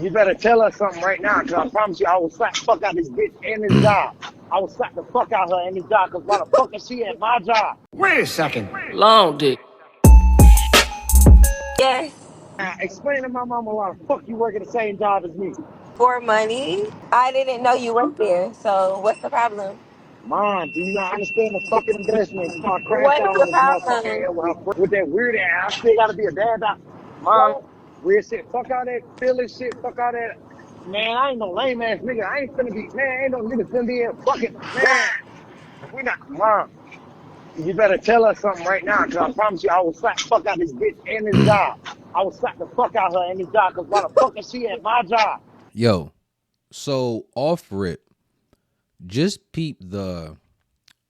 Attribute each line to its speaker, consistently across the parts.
Speaker 1: You better tell her something right now, because I promise you, I will slap the fuck out this bitch and this job. I will slap the fuck out her and this job, because why the fuck is she at my job?
Speaker 2: Wait a second.
Speaker 3: Long dick.
Speaker 4: Yes.
Speaker 1: Now, explain to my mama why the fuck you work at the same job as me.
Speaker 4: For money. I didn't know you worked there. So what's the problem?
Speaker 1: Mom, do you not understand the fucking investment? Start crash
Speaker 4: What is
Speaker 1: out on
Speaker 4: the
Speaker 1: this motherfucker
Speaker 4: problem?
Speaker 1: here with that weird ass. I still gotta be a dad. Mom, weird shit. Fuck all that feeling shit. Fuck all that. Man, I ain't no lame ass nigga. I ain't finna be, man, ain't no nigga finna be in fucking, man. We not, Mom, you better tell her something right now, because I promise you, I will slap the fuck out this bitch and this job. I will slap the fuck out her and this job, because why the fuck is she at my job?
Speaker 5: Yo, so off rip, just peep the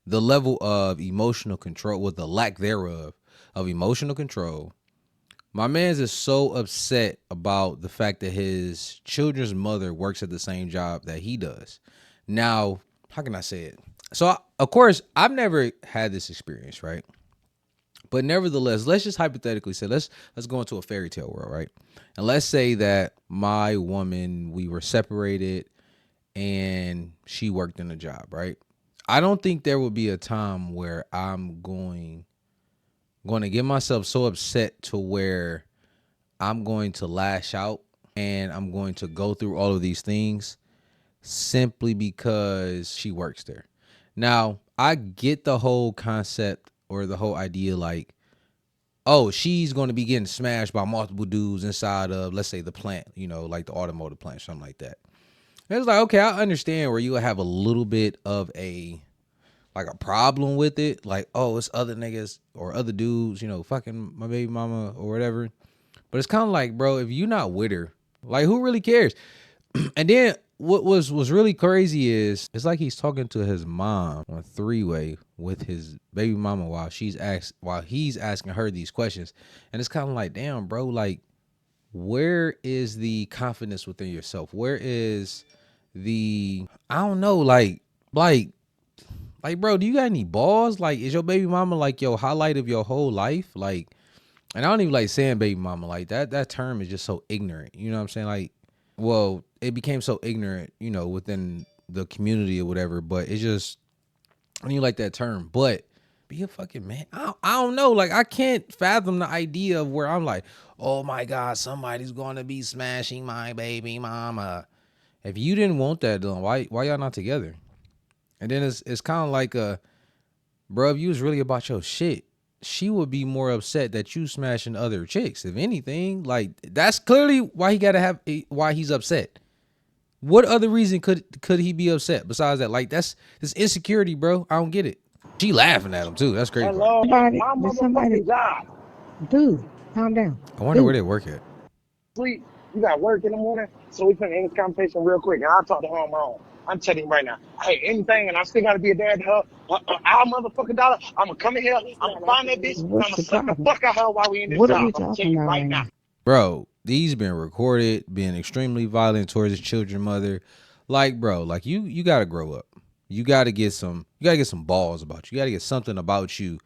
Speaker 5: level of emotional control, with the lack thereof of emotional control. My man's is so upset about the fact that his children's mother works at the same job that he does. Now, how can I say it? So, of course, I've never had this experience, right? But nevertheless, let's just hypothetically say, let's go into a fairy tale world, right? And let's say that my woman, we were separated and she worked in a job, right? I don't think there would be a time where I'm going to get myself so upset to where I'm going to lash out and I'm going to go through all of these things simply because she works there. Now, I get the whole concept or the whole idea, like, oh, she's going to be getting smashed by multiple dudes inside of, let's say, the plant, like the automotive plant, something like that. And it's like, okay, I understand where you have a little bit of a problem with it. Like, oh, it's other niggas or other dudes, fucking my baby mama or whatever. But it's kind of like, bro, if you're not with her, like, who really cares? And then what was really crazy is it's like he's talking to his mom on a three-way with his baby mama while he's asking her these questions. And it's kind of like, damn, bro, like, where is the confidence within yourself? Where is the, I don't know, like, bro, do you got any balls? Like, is your baby mama like your highlight of your whole life? Like, and I don't even like saying baby mama like that. That term is just so ignorant. You know what I'm saying? Like, well, it became so ignorant, within the community or whatever. But it's just, I don't even like that term. But be a fucking man. I don't know. Like, I can't fathom the idea of where I'm like, oh my God, somebody's going to be smashing my baby mama. If you didn't want that done, why y'all not together? And then it's kind of like bro, if you was really about your shit, she would be more upset that you smashing other chicks. If anything, like, that's clearly why why he's upset. What other reason could he be upset besides that? Like, that's this insecurity, bro. I don't get it. She laughing at him too. That's crazy.
Speaker 1: Hello,
Speaker 6: Somebody,
Speaker 1: my
Speaker 6: did somebody,
Speaker 1: motherfucking job.
Speaker 6: dude, calm down.
Speaker 5: I wonder where
Speaker 6: Dude,
Speaker 5: they work at.
Speaker 1: Sleep. You got work in the morning, so we finna end this conversation real quick, and I'll talk to her on my own. I'm telling you right now. Hey, anything, and I still gotta be a dad to her. Our motherfucking daughter. I'm gonna come in here. I'm gonna find that bitch, and I'm
Speaker 6: what's
Speaker 1: gonna
Speaker 6: the
Speaker 1: slap the
Speaker 6: problem?
Speaker 1: fuck out her while we in this
Speaker 6: What are we
Speaker 1: job. I'm gonna tell
Speaker 6: talking
Speaker 1: you
Speaker 6: about
Speaker 1: right
Speaker 6: right
Speaker 1: now.
Speaker 6: now?
Speaker 5: Bro, these been recorded, being extremely violent towards his children's mother. Like, bro, like, you gotta grow up. You gotta get some balls about you. You gotta get something about you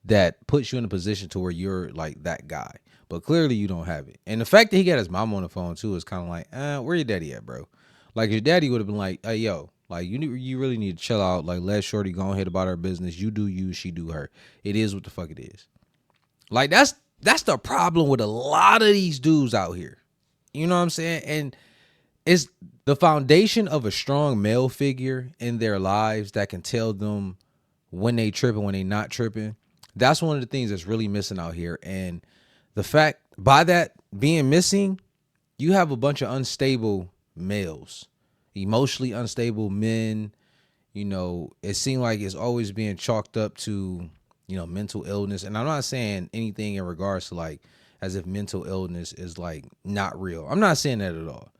Speaker 5: that puts you in a position to where you're like that guy. But clearly you don't have it. And the fact that he got his mom on the phone too is kind of like, where your daddy at, bro? Like, your daddy would have been like, hey, yo, like, you really need to chill out. Like, let shorty go ahead about her business. You do you, she do her. It is what the fuck it is. Like, that's the problem with a lot of these dudes out here. You know what I'm saying? And it's the foundation of a strong male figure in their lives that can tell them when they tripping, when they not tripping. That's one of the things that's really missing out here. And the fact, by that being missing, you have a bunch of unstable males, emotionally unstable men. It seems like it's always being chalked up to, mental illness. And I'm not saying anything in regards to, like, as if mental illness is, like, not real. I'm not saying that at all.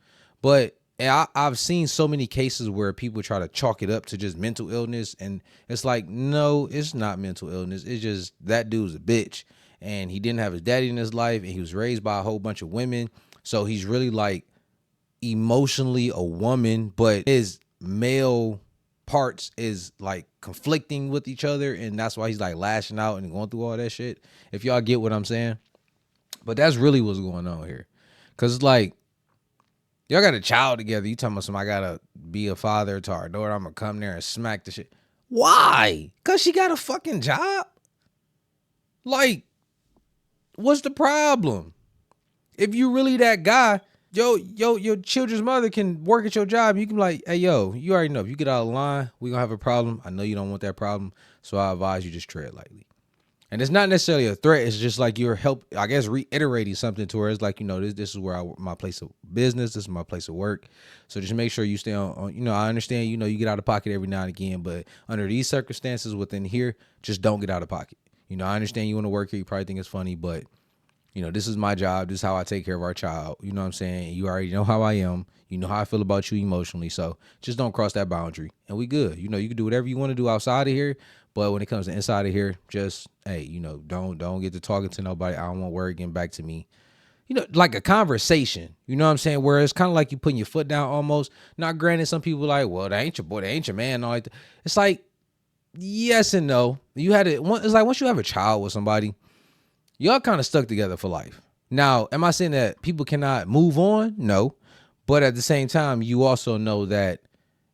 Speaker 5: But I've seen so many cases where people try to chalk it up to just mental illness. And it's like, no, it's not mental illness. It's just that dude's a bitch. And he didn't have his daddy in his life. And he was raised by a whole bunch of women. So he's really, like, emotionally a woman. But his male parts is, like, conflicting with each other. And that's why he's, like, lashing out and going through all that shit. If y'all get what I'm saying. But that's really what's going on here. Because, like, Y'all got a child together. You talking about somebody gotta be a father to our daughter. I'm gonna come there and smack the shit. Why? Cause she got a fucking job? Like, what's the problem? If you really that guy, your children's mother can work at your job. You can be like, hey, yo, you already know. If you get out of line, we gonna have a problem. I know you don't want that problem. So I advise you just tread lightly. And it's not necessarily a threat. It's just like you're I guess, reiterating something to her. It's like, this is where my place of business. This is my place of work. So just make sure you stay on, I understand, you get out of pocket every now and again, but under these circumstances within here, just don't get out of pocket. I understand you want to work here. You probably think it's funny, but this is my job. This is how I take care of our child. You know what I'm saying? You already know how I am. You know how I feel about you emotionally. So just don't cross that boundary and we good. You can do whatever you want to do outside of here. But when it comes to inside of here, just, hey, don't get to talking to nobody. I don't want word getting back to me. Like a conversation, you know what I'm saying? Where it's kind of like you putting your foot down almost. Not granted, some people like, well, that ain't your boy, that ain't your man. All like that. It's like, yes and no. It's like once you have a child with somebody, y'all kind of stuck together for life. Now, am I saying that people cannot move on? No. But at the same time, you also know that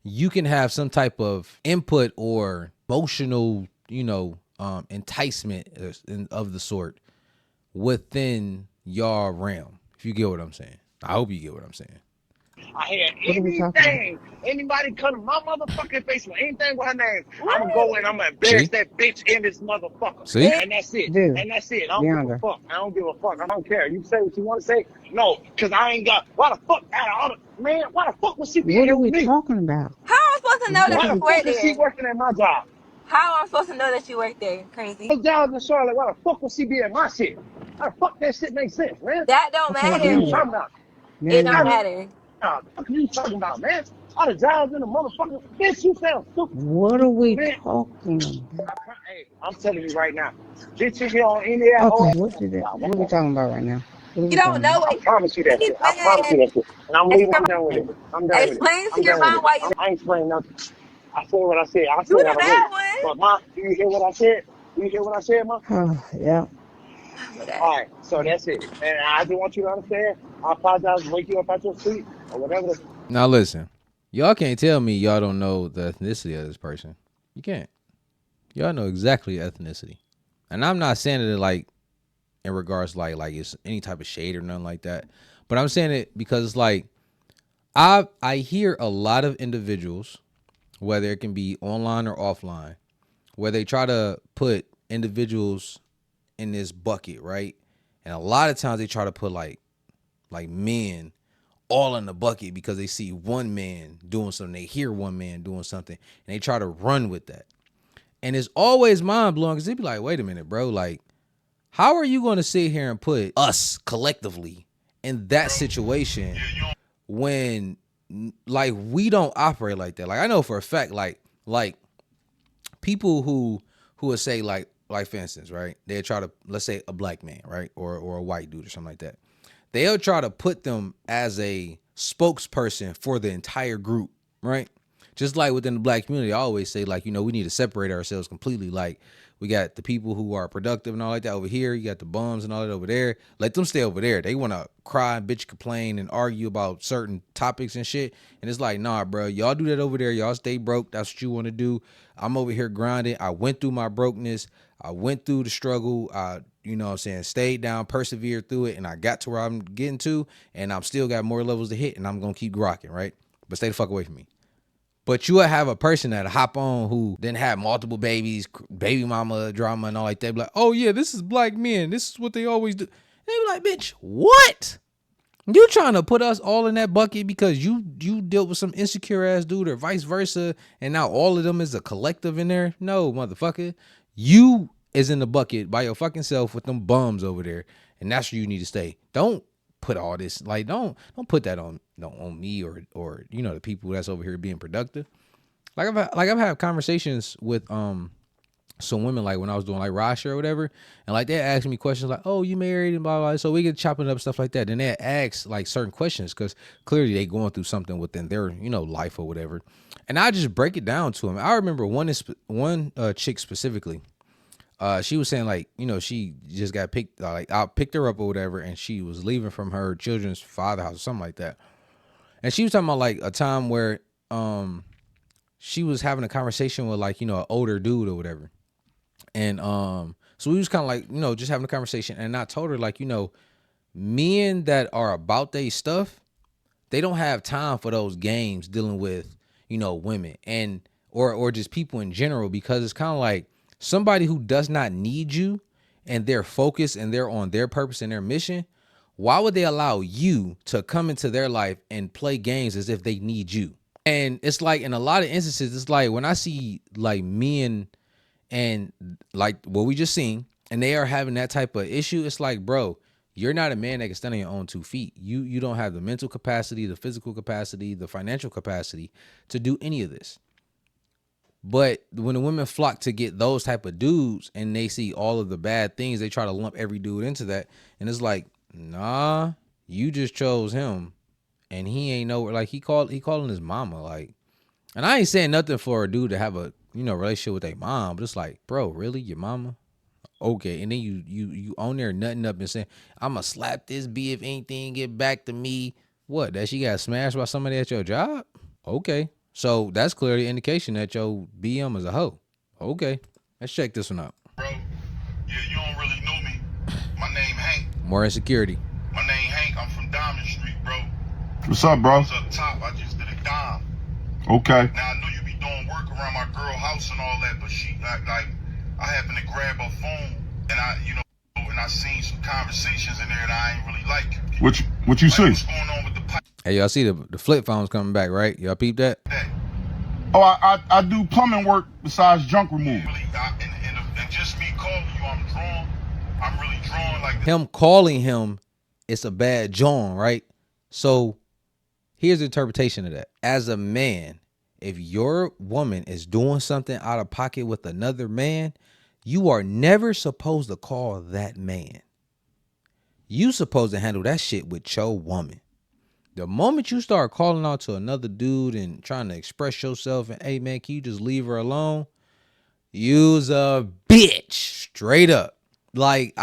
Speaker 5: you can have some type of input or emotional, enticement of the sort within your realm. If you get what I'm saying. I hope you get what I'm saying.
Speaker 1: I hear
Speaker 6: What are we talking about?
Speaker 1: anybody come to my motherfucking face with anything with her name, I'm gonna go and I'm gonna embarrass
Speaker 5: See?
Speaker 1: that bitch in this motherfucker.
Speaker 5: See?
Speaker 1: And that's it.
Speaker 6: Dude,
Speaker 1: And that's it. I don't give a
Speaker 6: Deandra.
Speaker 1: fuck. I don't give a fuck. I don't care. You say what you want to say. No, because I ain't got, why the fuck, out of all the, man, why the fuck would she be
Speaker 6: What are
Speaker 1: here with
Speaker 6: we
Speaker 1: me?
Speaker 6: talking about?
Speaker 4: How am I supposed to know
Speaker 6: What
Speaker 4: that
Speaker 6: are
Speaker 1: Why
Speaker 4: you
Speaker 1: the
Speaker 6: we
Speaker 4: work
Speaker 1: fuck is she
Speaker 4: there?
Speaker 1: working at my job?
Speaker 4: How am I supposed to know that you work there? Crazy.
Speaker 1: Those jobs in Charlotte, why the fuck would she be at my shit? How the fuck that shit make sense, man?
Speaker 4: That don't
Speaker 6: Okay,
Speaker 1: What are you
Speaker 4: matter.
Speaker 6: Deandra.
Speaker 1: talking about?
Speaker 4: It don't
Speaker 6: Deandra.
Speaker 1: Nah,
Speaker 4: matter.
Speaker 1: what are you talking about, man? All the jobs in the motherfucker, bitch, you sound stupid.
Speaker 6: What are we
Speaker 1: Man,
Speaker 6: talking about?
Speaker 1: hey, I'm telling you right now. Bitch, you get on any of that
Speaker 6: Okay,
Speaker 1: old
Speaker 6: what are we talking about right now? What are
Speaker 4: You
Speaker 6: we
Speaker 4: don't
Speaker 6: talking
Speaker 4: know
Speaker 6: about?
Speaker 1: I
Speaker 4: what
Speaker 1: promise you that
Speaker 4: you
Speaker 1: shit. I promise you
Speaker 4: man.
Speaker 1: that shit. And I'm leaving. I'm done with it. I'm done with it.
Speaker 4: Explain to
Speaker 1: I'm
Speaker 4: your
Speaker 1: done with
Speaker 4: mom
Speaker 1: it.
Speaker 4: why you
Speaker 1: I ain't explaining nothing. I said what I said. I
Speaker 4: you
Speaker 1: said
Speaker 4: the
Speaker 1: out of way.
Speaker 4: bad one.
Speaker 1: But ma, do you hear what I said? Do you hear what I said, ma?
Speaker 6: Oh, yeah.
Speaker 4: Oh my god.
Speaker 1: All right. So that's it. And I just want you to understand. I apologize to wake you up out your sleep or whatever.
Speaker 5: Now listen. Y'all can't tell me y'all don't know the ethnicity of this person. You can't. Y'all know exactly ethnicity. And I'm not saying it like in regards to like it's any type of shade or nothing like that. But I'm saying it because it's like I hear a lot of individuals, whether it can be online or offline, where they try to put individuals in this bucket, right? And a lot of times they try to put like men all in the bucket because they see one man doing something, they hear one man doing something, and they try to run with that. And it's always mind blowing because they be like, wait a minute, bro, like, how are you going to sit here and put us collectively in that situation when like we don't operate like that? Like I know for a fact, like people who would say like for instance, right? They'll try to, let's say, a black man, right, or a white dude or something like that. They'll try to put them as a spokesperson for the entire group, right? Just like within the black community, I always say, like, we need to separate ourselves completely. Like, we got the people who are productive and all like that over here. You got the bums and all that over there. Let them stay over there. They want to cry, bitch, complain, and argue about certain topics and shit. And it's like, nah, bro, y'all do that over there. Y'all stay broke. That's what you want to do. I'm over here grinding. I went through my brokenness. I went through the struggle. I, stayed down, persevered through it, and I got to where I'm getting to, and I'm still got more levels to hit, and I'm going to keep rocking, right? But stay the fuck away from me. But you will have a person that hop on who then have multiple babies, baby mama drama and all like that. Be like, oh yeah, this is black men. This is what they always do. And they be like, bitch, what? You trying to put us all in that bucket because you dealt with some insecure ass dude or vice versa, and now all of them is a collective in there? No, motherfucker. You is in the bucket by your fucking self with them bums over there, and that's where you need to stay. Don't put all this, like, don't put that on me or the people that's over here being productive. I've had conversations with some women, like when I was doing like Rasha or whatever, and like they asked me questions like, oh, you married and blah blah, so we get chopping up stuff like that. Then they ask like certain questions because clearly they going through something within their life or whatever, and I just break it down to them. I remember one chick specifically. She was saying like, she just got picked, like I picked her up or whatever, and she was leaving from her children's father house or something like that. And she was talking about like a time where she was having a conversation with like, an older dude or whatever. And so we was kind of like, just having a conversation. And I told her like, men that are about their stuff, they don't have time for those games dealing with, women and or just people in general, because it's kind of like somebody who does not need you and they're focused and they're on their purpose and their mission. Why would they allow you to come into their life and play games as if they need you? And it's like in a lot of instances, it's like when I see like men and like what we just seen, and they are having that type of issue, it's like, bro, you're not a man that can stand on your own 2 feet. You don't have the mental capacity, the physical capacity, the financial capacity to do any of this. But when the women flock to get those type of dudes and they see all of the bad things, they try to lump every dude into that. And it's like, nah, you just chose him and he ain't nowhere. Like he calling his mama. Like, and I ain't saying nothing for a dude to have a, relationship with their mom, but it's like, bro, really? Your mama? Okay. And then you on there nutting up and saying, I'ma slap this B if anything get back to me. What? That she got smashed by somebody at your job? Okay. So that's clearly indication that your BM is a hoe. Okay. Let's check this one out.
Speaker 2: Bro, yeah, you don't really know me. My name Hank.
Speaker 5: More insecurity.
Speaker 2: My name Hank. I'm from Diamond Street, bro.
Speaker 3: What's up, bro?
Speaker 2: I was up top. I just did a dime.
Speaker 3: Okay.
Speaker 2: Now, I know you be doing work around my girl house and all that, but she, like I happened to grab her phone and I seen some conversations in there that I ain't really like.
Speaker 3: What you see?
Speaker 2: What's going on with the pipe?
Speaker 5: Hey, y'all see the flip phones coming back, right? Y'all peep that?
Speaker 3: Oh, I do plumbing work besides junk removal.
Speaker 2: Really, and just me calling you, I'm really drawn like this.
Speaker 5: Him calling him, it's a bad John, right? So here's the interpretation of that. As a man, if your woman is doing something out of pocket with another man, you are never supposed to call that man. You supposed to handle that shit with your woman. The moment you start calling out to another dude and trying to express yourself and, hey man, can you just leave her alone? You's a bitch, straight up. Like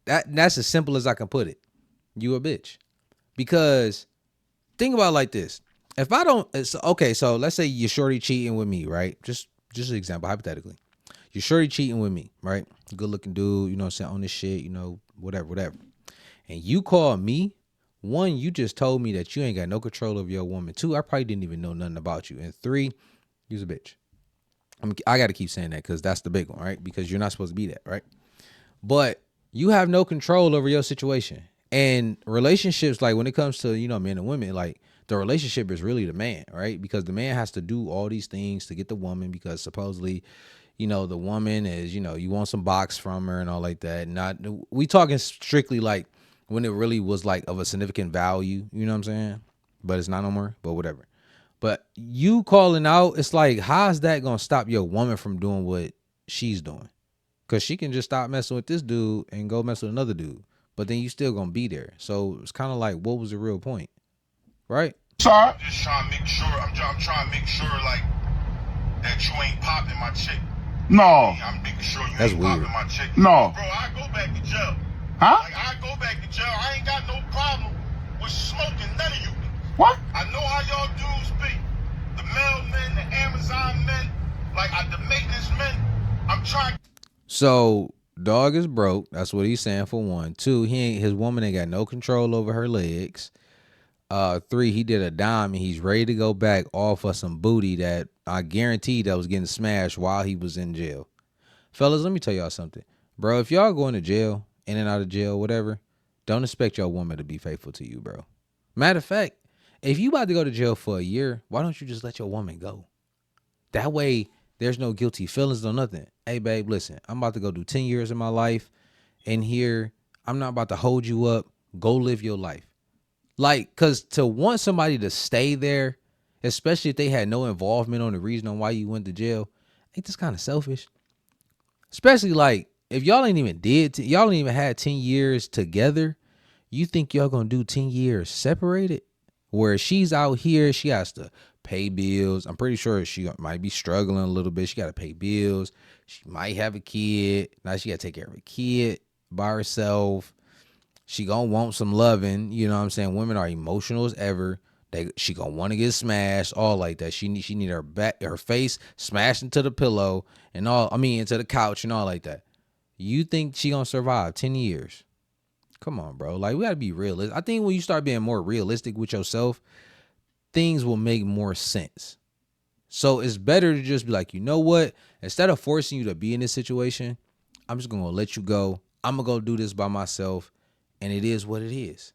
Speaker 5: that's as simple as I can put it. You a bitch. Because think about it like this. If I don't, okay, so let's say you're shorty cheating with me, right? Just an example, hypothetically. You're shorty cheating with me, right? Good looking dude, I'm saying, on this shit, whatever. And you call me. One, you just told me that you ain't got no control over your woman. Two, I probably didn't even know nothing about you. And three, you's a bitch. I got to keep saying that because that's the big one, right? Because you're not supposed to be that, right? But you have no control over your situation. And relationships, like when it comes to, men and women, like the relationship is really the man, right? Because the man has to do all these things to get the woman because supposedly, the woman is, you want some box from her and all like that. Not, we talking strictly like, when it really was like of a significant value, you know what I'm saying? But it's not no more, but whatever. But you calling out, it's like, how's that going to stop your woman from doing what she's doing? Because she can just stop messing with this dude and go mess with another dude. But then you still going to be there. So it's kind of like, what was the real point? Right?
Speaker 3: Sorry.
Speaker 2: Just trying to make sure, I'm trying to make sure like that you ain't popping my chick.
Speaker 3: No.
Speaker 2: I'm making sure you
Speaker 5: That's
Speaker 2: ain't
Speaker 5: weird.
Speaker 2: popping my chick.
Speaker 3: No.
Speaker 2: Bro, I go back to jail.
Speaker 3: Huh?
Speaker 2: Like, I go back to jail. I ain't got no problem with smoking none of you.
Speaker 3: What?
Speaker 2: I know how y'all dudes be. The mailmen, the Amazon men, like the maintenance men. I'm trying.
Speaker 5: So dog is broke. That's what he's saying for one. Two, his woman ain't got no control over her legs. Three, he did a dime and he's ready to go back off of some booty that I guarantee that was getting smashed while he was in jail. Fellas, let me tell y'all something. Bro, if y'all going to jail, in and out of jail, whatever, don't expect your woman to be faithful to you, bro. Matter of fact, if you about to go to jail for a year, why don't you just let your woman go? That way, there's no guilty feelings, no nothing. Hey, babe, listen, I'm about to go do 10 years of my life in here. I'm not about to hold you up. Go live your life. Like, because to want somebody to stay there, especially if they had no involvement on the reason on why you went to jail, ain't this kind of selfish? Especially like, if y'all ain't even y'all ain't even had 10 years together, you think y'all gonna do 10 years separated? Where she's out here, she has to pay bills. I'm pretty sure she might be struggling a little bit. She got to pay bills. She might have a kid. Now she got to take care of a kid by herself. She gonna want some loving. You know what I'm saying? Women are emotional as ever. She gonna want to get smashed, all like that. She need her face smashed into the pillow and all. I mean, into the couch and all like that. You think she gonna survive 10 years? Come on, bro. Like, we gotta be realistic. I think when you start being more realistic with yourself, things will make more sense. So it's better to just be like, you know what? Instead of forcing you to be in this situation, I'm just gonna let you go. I'm gonna go do this by myself, and it is what it is.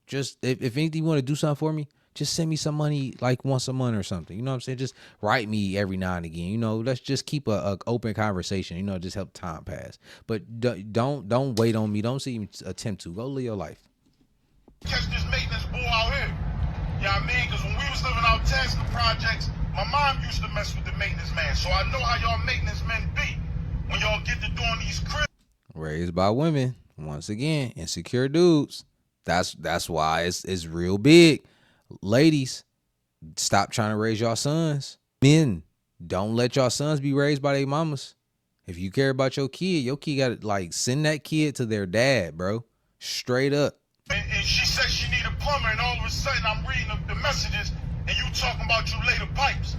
Speaker 5: Just if anything, you want to do something for me, just send me some money like once a month or something. You know what I'm saying? Just write me every now and again. You know, let's just keep a open conversation. You know, just help time pass. But don't wait on me. Don't even attempt to. Go live your life.
Speaker 2: Catch this maintenance bull out here. You know what I mean? Because when we was living out Tesla projects, my mom used to mess with the maintenance man. So I know how y'all maintenance men be when y'all get to doing these cribs.
Speaker 5: Raised by women. Once again, insecure dudes. That's why it's real big. Ladies, stop trying to raise your sons. Men, don't let your sons be raised by their mamas. If you care about your kid got to like send that kid to their dad, bro. Straight up.
Speaker 2: And she said she need a plumber, and all of a sudden I'm reading the messages, and you talking about you lay the pipes.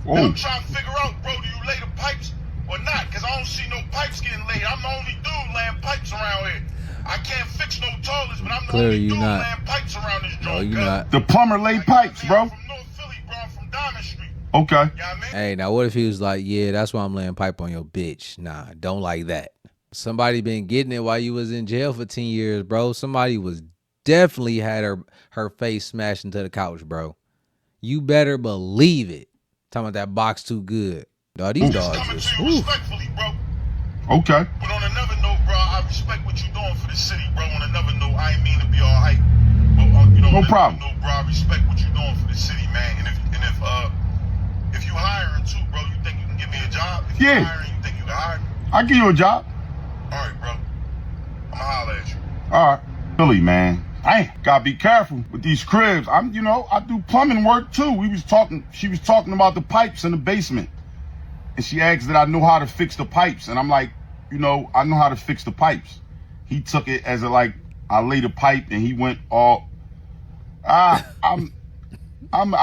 Speaker 2: And I'm trying to figure out, bro, do you lay the pipes or not? Because I don't see no pipes getting laid. I'm the only dude laying pipes around here. I can't fix no toilets, but I'm the
Speaker 5: Clearly
Speaker 2: only dude
Speaker 5: not.
Speaker 2: laying pipes around this joint.
Speaker 5: No, you not.
Speaker 3: The plumber laid pipes, bro.
Speaker 2: I'm from North Philly, bro. I'm from Diamond Street.
Speaker 3: Okay.
Speaker 2: You know what I mean?
Speaker 5: Hey, now what if he was like, yeah, that's why I'm laying pipe on your bitch. Nah, don't like that. Somebody been getting it while you was in jail for 10 years, bro. Somebody was definitely had her face smashed into the couch, bro. You better believe it. Talking about that box too good. Dog, these dogs
Speaker 2: Coming
Speaker 5: is,
Speaker 2: to you respectfully, bro.
Speaker 3: Okay.
Speaker 2: But on another note, bro, I respect what you doing for the city, bro. On another note, I ain't mean to be all hype. But, you know,
Speaker 3: No problem.
Speaker 2: Note, bro, I respect what you doing for the city, man. And if you hiring too, bro, you think you can give me a job? If you hiring, you think you can hire me?
Speaker 3: I'll give you a job.
Speaker 2: All right, bro. I'ma holler at you.
Speaker 3: All right. Billy, man. I gotta be careful with these cribs. I do plumbing work too. She was talking about the pipes in the basement. And she asked that I know how to fix the pipes. And I'm like, I know how to fix the pipes. He took it as I laid a pipe and he went all, I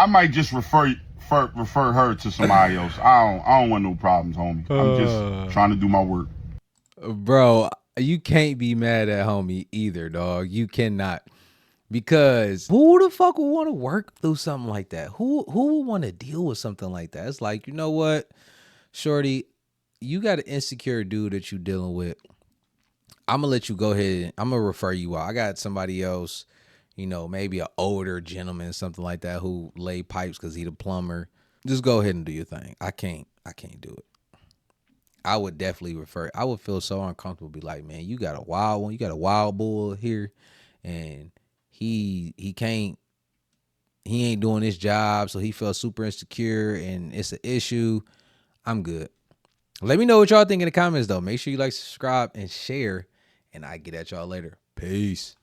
Speaker 3: might just refer her to somebody else. I don't want no problems, homie. I'm just trying to do my work.
Speaker 5: bro, you can't be mad at homie either, dog. You cannot. Because who the fuck would want to work through something like that? Who would want to deal with something like that? It's like, you know what, shorty, you got an insecure dude that you dealing with. I'm gonna let you go ahead and I'm gonna refer you out. I got somebody else, maybe an older gentleman, something like that, who lay pipes because he the plumber. Just go ahead and do your thing. I can't do it. I would definitely refer. I would feel so uncomfortable. Be like, man, you got a wild one. You got a wild bull here, and he ain't doing his job, so he felt super insecure, and it's an issue. I'm good. Let me know what y'all think in the comments, though. Make sure you like, subscribe, and share, and I get at y'all later. Peace.